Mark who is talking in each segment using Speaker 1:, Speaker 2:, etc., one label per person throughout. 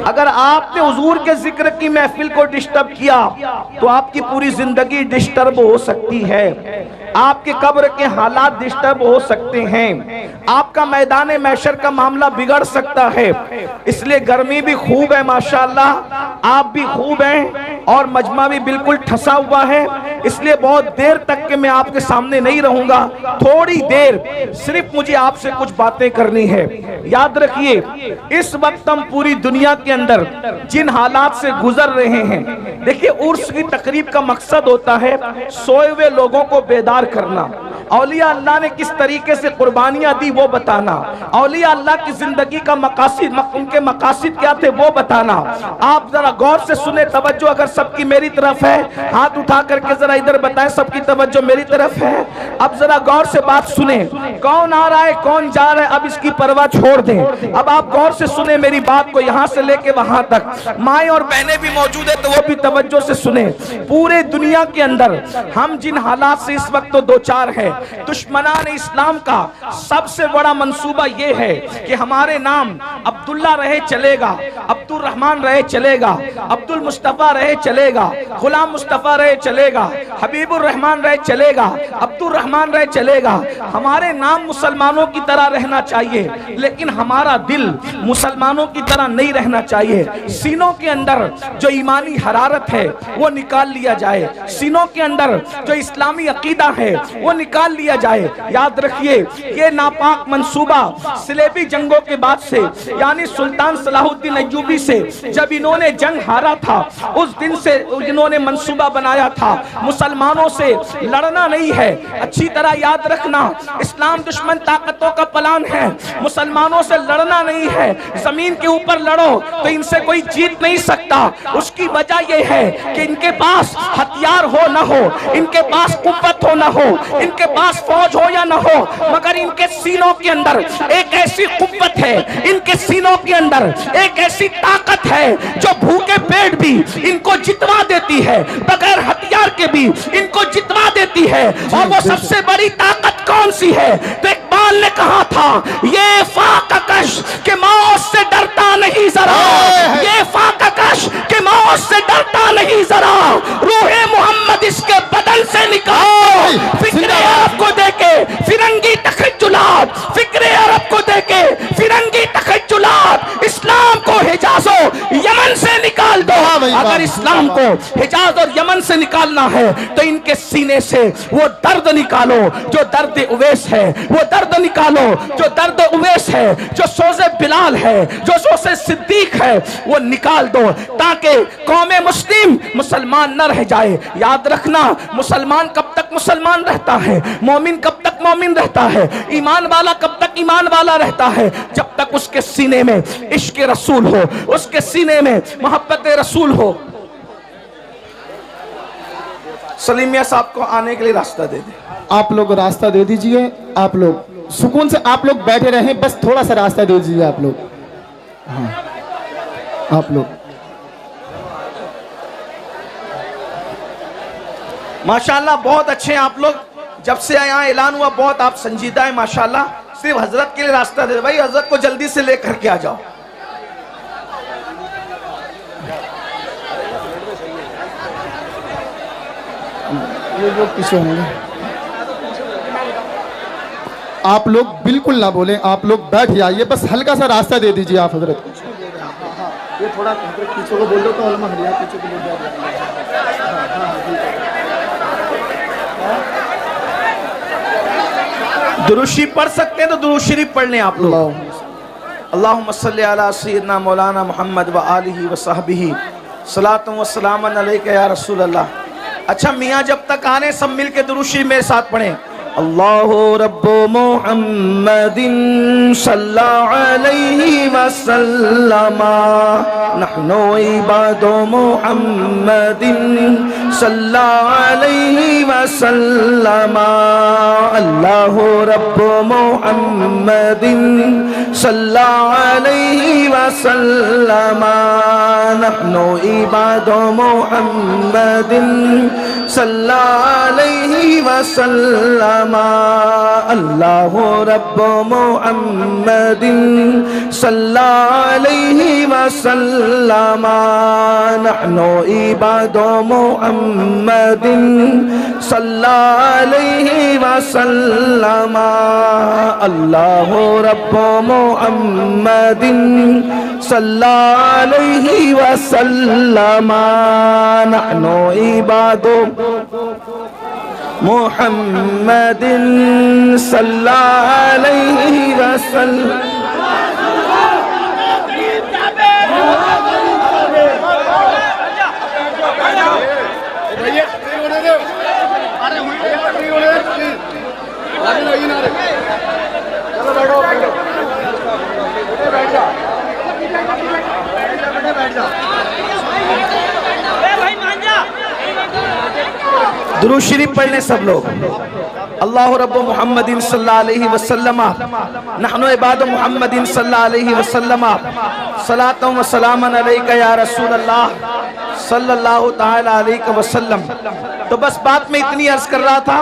Speaker 1: اگر آپ نے حضور کے ذکر کی محفل کو ڈسٹرب کیا تو آپ کی پوری زندگی ڈسٹرب ہو سکتی ہے، آپ کے قبر کے حالات ڈسٹرب ہو سکتے ہیں، آپ کا میدان محشر کا معاملہ بگڑ سکتا ہے۔ اس لیے گرمی بھی خوب ہے ماشاءاللہ، آپ بھی خوب ہیں، اور مجمع بھی بالکل ٹھسا ہوا ہے، اس لیے بہت دیر تک کہ میں آپ کے سامنے نہیں رہوں گا، تھوڑی دیر صرف مجھے آپ سے کچھ باتیں کرنی ہے۔ یاد رکھیے اس وقت ہم پوری دنیا کے اندر جن حالات سے گزر رہے ہیں، دیکھیے عرس کی تقریب کا مقصد ہوتا ہے سوئے ہوئے لوگوں کو بیدار کرنا، اولیاء اللہ نے کس طریقے سے قربانیاں دی وہ بتانا، اولیاء اللہ کی زندگی کا مقاصد، ان کے مقاصد کیا تھے وہ بتانا۔ آپ ذرا غور سے سنیں، توجہ اگر سب کی میری طرف ہے ہاتھ اٹھا کر کے ذرا ادھر بتائیں، سب کی توجہ میری طرف ہے۔ اب ذرا غور سے بات سنیں، کون آ رہا ہے کون جا رہا ہے اب اس کی پرواہ چھوڑ دیں، اب آپ غور سے سنیں میری بات کو یہاں سے لے کے وہاں تک، مائیں اور بہنیں بھی موجود ہیں تو وہ بھی توجہ سے سنیں۔ پورے دنیا کے اندر ہم جن حالات سے اس وقت تو دوچار ہیں، دشمنان اسلام کا سب سے بڑا منصوبہ یہ ہے کہ ہمارے نام عبداللہ رہے چلے گا، عبد الرحمن رہے چلے گا، عبد المصطفیٰ رہے چلے گا، غلام مصطفیٰ رہے چلے گا، حبیب الرحمن رہے چلے گا، عبد الرحمن رہے چلے گا۔ ہمارے نام مسلمانوں کی طرح رہنا چاہیے لیکن ہمارا دل مسلمانوں کی طرح نہیں رہنا چاہیے۔ سینوں کے اندر جو ایمانی حرارت ہے وہ نکال لیا جائے، سینوں کے اندر جو اسلامی عقیدہ ہے وہ نکال لیا جائے۔ یاد رکھیے یہ ناپاک منصوبہ صلیبی جنگوں کے بعد سے، یعنی سلطان صلاح الدین ایوبی سے جب انہوں نے جنگ ہارا تھا اس دن سے انہوں نے منصوبہ بنایا تھا مسلمانوں سے لڑنا نہیں ہے۔ اچھی طرح یاد رکھنا، اسلام دشمن طاقتوں کا پلان ہے، مسلمانوں سے لڑنا نہیں ہے۔ زمین کے اوپر لڑو تو ان سے کوئی جیت نہیں سکتا، اس کی وجہ یہ ہے کہ ان کے پاس ہتھیار ہو نہ ہو، ان کے پاس قوت ہو نہ ہو، ان کے پاس فوج ہو یا نہ ہو، مگر ان کے سینوں کے اندر ایک ایسی قوت ہے، ان کے سینوں کے اندر ایک ایسی طاقت ہے جو بھوکے پیٹ بھی ان کو جتوا دیتی ہے، بغیر ہتھیار کے بھی ان کو جتوا دیتی ہے۔ اور وہ سب سے بڑی طاقت کون سی ہے؟ تو اقبال نے کہا تھا یہ فاقہ کش کہ موت سے ڈرتا نہیں ذرا، یہ فاقہ کش کہ موت سے ڈرتا نہیں ذرا، روح محمد اس کے بدن سے نکال، فکر عرب کو دے کے فرنگی تخجلات، فکر عرب کو دے کے فرنگی تخجلات، اسلام کو حجاز و یمن سے نکال دو۔ اگر اسلام کو حجاز اور یمن سے نکالنا ہے تو ان کے سینے سے وہ درد نکالو جو درد اویس ہے، وہ درد نکالو جو درد اویس ہے، جو سوز بلال ہے، جو سوز صدیق ہے، وہ نکال دو تاکہ قوم مسلم مسلمان نہ رہ جائے۔ یاد رکھنا مسلمان کب تک مسلمان رہتا ہے، مومن کب تک مومن رہتا ہے، ایمان والا کب تک ایمان والا رہتا ہے، جب تک اس کے سینے میں عشق رسول ہو، اس کے سینے میں محبت رسول ہو۔ سلیمیہ صاحب کو آنے کے لیے راستہ دے دیں،
Speaker 2: آپ لوگ راستہ دے دیجئے، آپ لوگ سکون سے آپ لوگ بیٹھے رہیں، بس تھوڑا سا راستہ دے دیجئے آپ لوگ۔ ہاں آپ لوگ
Speaker 1: ماشاءاللہ بہت اچھے ہیں آپ لوگ، جب سے یہاں اعلان ہوا بہت آپ سنجیدہ ہیں ماشاءاللہ۔ صرف حضرت کے لیے راستہ دے بھائی، حضرت کو جلدی سے لے کر کے آ جاؤ۔
Speaker 2: یہ لوگ پیچھے ہوں گے، آپ لوگ بالکل نہ بولیں، آپ لوگ بیٹھ جائیے، بس ہلکا سا راستہ دے دیجئے آپ حضرت کو۔ یہ تھوڑا پیچھے کو بول دو تو علماء ہلیا پیچھے کو بول دو۔
Speaker 1: درود شریف پڑھ سکتے ہیں تو درود شریف پڑھ لیں آپ لوگ۔ اللہم صلی علی سیدنا مولانا محمد و آلہ و صحبہ صلاۃ و سلام علیک یا رسول اللہ۔ اچھا میاں جب تک آنے سب مل کے درود شریف میرے ساتھ پڑھیں۔ اللہ رب محمد صلی علیہ وسلم، نحن عباد محمد صلی علیہ وسلم، اللہ رب محمد صلی علیہ وسلم، نحن عباد محمد صلی علیہ وسلم اللہ رب محمد صلی علیہ وسلم نحن عباد محمد صلی علیہ وسلم اللہ رب محمد صلی علیہ وسلم نحن عباد محمد صلی علیہ وسلم درود شریف پڑھنے سب لوگ اللہ رب محمد صلی اللہ علیہ وسلم نحن عباد محمد صلی اللہ علیہ وسلم صلاۃ و سلام علیک یا رسول اللہ صلی اللہ تعالی علیہ وسلم. تو بس بات میں اتنی عرض کر رہا تھا.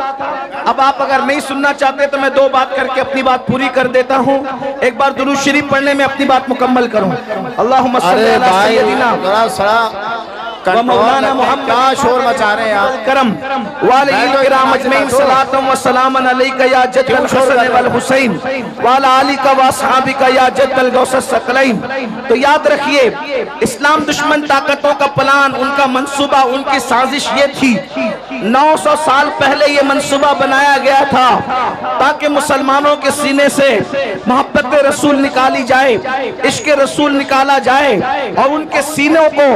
Speaker 1: اب آپ اگر نہیں سننا چاہتے تو میں دو بات کر کے اپنی بات پوری کر دیتا ہوں. ایک بار درود شریف پڑھنے میں اپنی بات مکمل کروں. اللہم صلی علی سیدنا و مولانا محمد
Speaker 2: کیا شور مچا رہے ہیں آپ.
Speaker 1: کرم والدین کرام اجمعین صلاۃ و سلام علیک یا جد الحسن والحسین وعلی آلک و اصحابک یا جد الغوث الثقلین. تو یاد رکھیے اسلام دشمن طاقتوں کا پلان، ان کا منصوبہ، ان کی سازش یہ تھی. 900 سال پہلے یہ منصوبہ بنایا گیا تھا تاکہ مسلمانوں کے سینے سے محبت رسول نکالی جائے، عشق رسول نکالا جائے، اور ان کے سینوں کو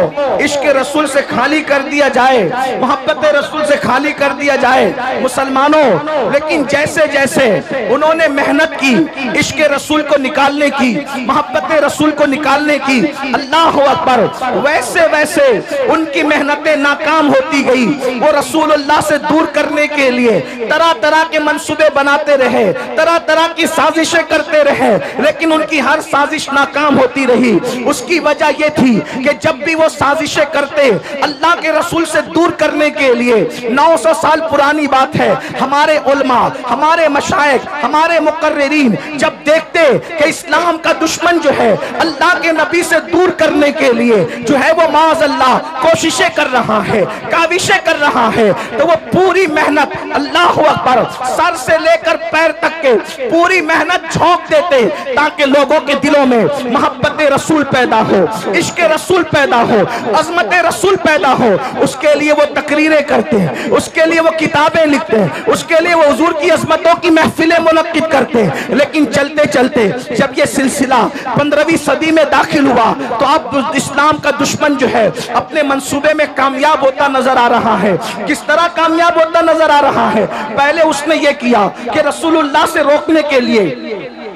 Speaker 1: عشق رسول سے خالی کر دیا جائے، محبت رسول سے خالی کر دیا جائے مسلمانوں. لیکن جیسے جیسے انہوں نے محنت کی عشق رسول کو نکالنے کی، محبت رسول کو نکالنے کی، اللہ اکبر، ویسے ویسے ان کی محنتیں ناکام ہوتی گئی. وہ رسول اللہ سے دور کرنے کے لیے طرح طرح کے منصوبے بناتے رہے، طرح طرح کی سازشیں کرتے رہے، لیکن ان کی ہر سازش ناکام ہوتی رہی. اس کی وجہ یہ تھی کہ جب بھی وہ سازشیں کرتے اللہ کے رسول سے دور کرنے کے لیے، 900 سال پرانی بات ہے، ہمارے علماء، ہمارے مشائخ، ہمارے مقررین جب دیکھتے کہ اسلام کا دشمن جو ہے اللہ کے نبی سے دور کرنے کے لیے جو ہے وہ معاذ اللہ کوششیں کر رہا ہے، کاوشیں کر رہا ہے، تو وہ پوری محنت، اللہ اکبر، سر سے لے کر پیر تک کے پوری محنت جھونک دیتے تاکہ لوگوں کے دلوں میں محبت رسول پیدا ہو، عشق رسول پیدا ہو، عظمت رسول پیدا ہو. اس کے لیے وہ تقریریں کرتے ہیں، اس کے لیے وہ کتابیں لکھتے ہیں، اس کے لیے وہ حضور کی عظمتوں کی محفلیں منعقد کرتے ہیں. لیکن چلتے چلتے جب یہ سلسلہ 15ویں صدی میں داخل ہوا تو اب اسلام کا دشمن جو ہے اپنے منصوبے میں کامیاب ہوتا نظر آ رہا ہے. کس طرح کامیاب ہوتا نظر آ رہا ہے؟ پہلے اس نے یہ کیا کہ رسول اللہ سے روکنے کے لیے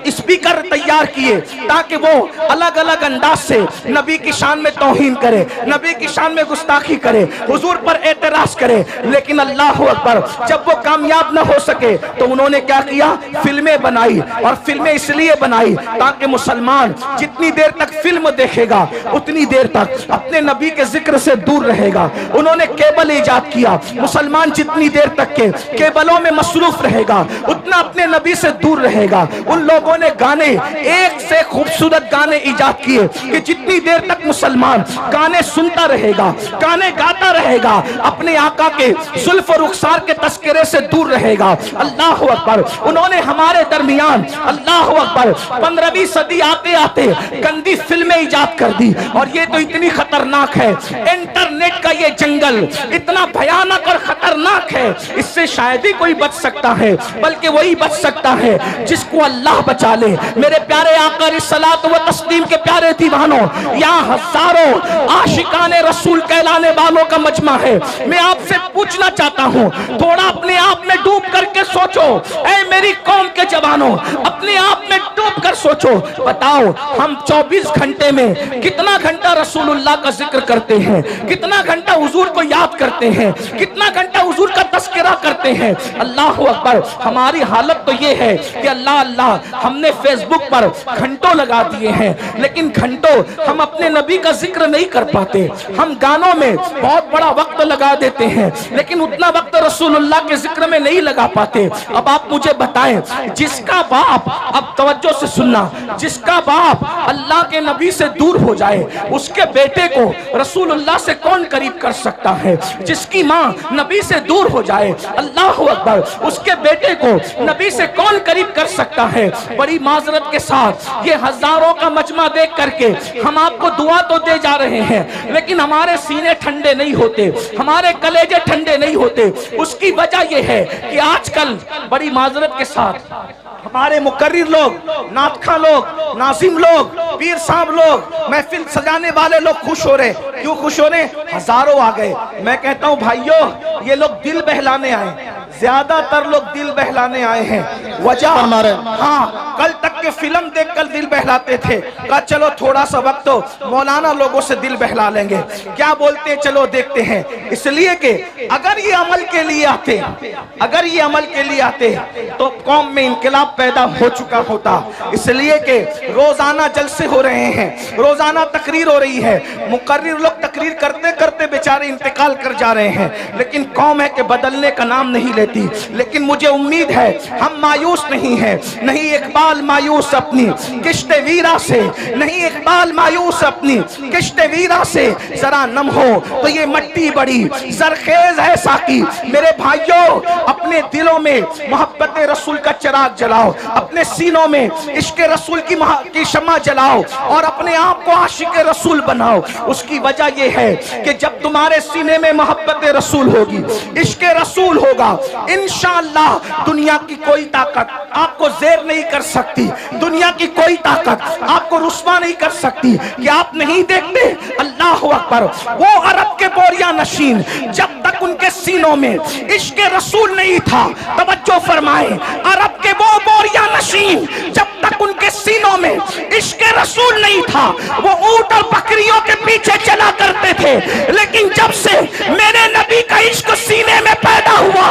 Speaker 1: اسپیکر تیار کیے تاکہ وہ الگ الگ انداز سے نبی کی شان میں توہین کرے، نبی کی شان میں گستاخی کرے، حضور پر اعتراض کرے. لیکن اللہ اکبر، جب وہ کامیاب نہ ہو سکے تو انہوں نے کیا کیا؟ فلمیں بنائی. اور فلمیں اس لیے بنائی تاکہ مسلمان جتنی دیر تک فلم دیکھے گا اتنی دیر تک اپنے نبی کے ذکر سے دور رہے گا. انہوں نے کیبل ایجاد کیا. مسلمان جتنی دیر تک کے کیبلوں میں مصروف رہے گا اتنا اپنے نبی سے دور رہے گا. ان لوگوں نے گانے ایک سے خوبصورت گانے ایجاد کیے کہ جتنی دیر تک مسلمان گانے سنتا رہے گا، گانے گاتا رہے گا، اپنے آقا کے زلف و رخسار کے تذکرے سے دور رہے گا. اللہ اکبر، انہوں نے ہمارے درمیان، اللہ اکبر، 15ویں صدی آتے آتے گندی فلمیں ایجاد کر دی. اور یہ تو اتنی خطرناک ہے، انٹرنیٹ کا یہ جنگل اتنا بھیانک اور خطرناک ہے، اس سے شاید ہی کوئی بچ سکتا ہے، بلکہ وہی بچ سکتا ہے جس کو اللہ بچا لے. میرے پیارے آقا رسالت و تسلیم کے پیارے دیوانوں، یہاں ہزاروں عاشقان رسول کہلانے والوں کا مجمع ہے. میں آپ سے پوچھنا چاہتا ہوں، تھوڑا اپنے آپ میں ڈوب کر کے سوچو. اے میری قوم کے جوانوں، اپنے آپ میں ڈوب کر سوچو. بتاؤ ہم 24 گھنٹے میں کتنا گھنٹہ رسول اللہ کا ذکر کرتے ہیں, کتنا گھنٹہ حضور کو یاد کرتے ہیں, کتنا گھنٹہ حضور کا تذکرہ کرتے ہیں. اللہ اکبر. ہماری حالت تو یہ ہے کہ اللہ اللہ ہم نے فیس بک پر گھنٹوں لگا دیے ہیں, لیکن گھنٹوں ہم اپنے نبی کا ذکر نہیں کر پاتے. ہم گانوں میں بہت بڑا وقت لگا دیتے ہیں, لیکن اتنا وقت رسول اللہ کے ذکر میں نہیں لگا پاتے. اب آپ مجھے بتائیں, جس کا باپ, اب توجہ سے سننا, جس کا باپ اللہ کے نبی سے دور ہو جائے, اس کے بیٹے کو رسول اللہ سے کون قریب کر سکتا ہے؟ جس کی ماں نبی سے دور ہو جائے, اللہ اکبر, اس کے بیٹے کو نبی سے کون قریب کر سکتا ہے؟ بڑی معذرت کے ساتھ یہ ہزاروں کا مجمع دیکھ کر کے ہم آپ کو دعا تو دے جا رہے ہیں, لیکن ہمارے سینے ٹھنڈے نہیں ہوتے, ہمارے کلیجے ٹھنڈے نہیں ہوتے. اس کی وجہ یہ ہے کہ آج کل بڑی معذرت کے ساتھ ہمارے مقرر لوگ, نعت خواں لوگ, ناظم لوگ, پیر صاحب لوگ, محفل سجانے والے لوگ خوش ہو رہے. کیوں خوش ہو رہے؟ ہزاروں آ گئے. میں کہتا ہوں بھائیو, یہ لوگ دل بہلانے آئے, زیادہ تر لوگ دل بہلانے آئے ہیں. وجہ, ہاں, کل تک کے فلم دیکھ کر دل بہلاتے تھے, کہا چلو تھوڑا سا وقت تو مولانا لوگوں سے دل بہلا لیں گے, کیا بولتے ہیں چلو دیکھتے ہیں. اس لیے کہ اگر یہ عمل کے لیے آتے, اگر یہ عمل کے لیے آتے تو قوم میں انقلاب پیدا ہو چکا ہوتا. اس لیے کہ روزانہ جلسے ہو رہے ہیں, روزانہ تقریر ہو رہی ہے, مقرر لوگ تقریر کرتے کرتے بیچارے انتقال کر جا رہے ہیں, لیکن قوم ہے کہ بدلنے کا نام نہیں لیتی. لیکن مجھے امید ہے ہم مایوس نہیں ہیں, نہیں اقبال مایوس اپنی کشت ویرا سے, نہیں اقبال مایوس اپنی کشت ویرا سے, ذرا نم ہو تو یہ مٹی بڑی زرخیز ہے ساقی. میرے بھائیوں, اپنے دلوں میں محبت رسول کا چراغ جلاؤ, اپنے سینوں میں عشق رسول کی شمع جلاؤ, اور اپنے آپ کو عاشق رسول بناؤ. اس کی وجہ یہ ہے کہ جب تمہارے سینے میں محبت رسول ہوگی, عشق رسول ہوگا, انشاءاللہ دنیا کی کوئی طاقت آپ کو زیر نہیں کر سکتی, دنیا کی کوئی طاقت آپ کو رسوا نہیں کر سکتی. کہ آپ نہیں دیکھتے, اللہ اکبر, وہ عرب کے بوریا نشین جب تک ان کے سینوں میں عشق رسول نہیں تھا, توجہ فرمائیں, عرب کے وہ بوریا نشین جب تک ان کے سینوں میں عشق رسول نہیں تھا, وہ اونٹ اور بکریوں کے پیچھے چلا کرتے تھے. لیکن جب سے میرے نبی کا عشق سینے میں پیدا ہوا,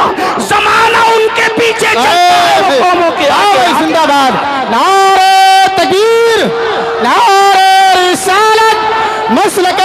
Speaker 1: زمانہ ان کے پیچھے چلتا ہے, وہ قوموں کے آگے.
Speaker 2: زندہ باد, نعرہ تکبیر, نعرہ رسالت, مسلک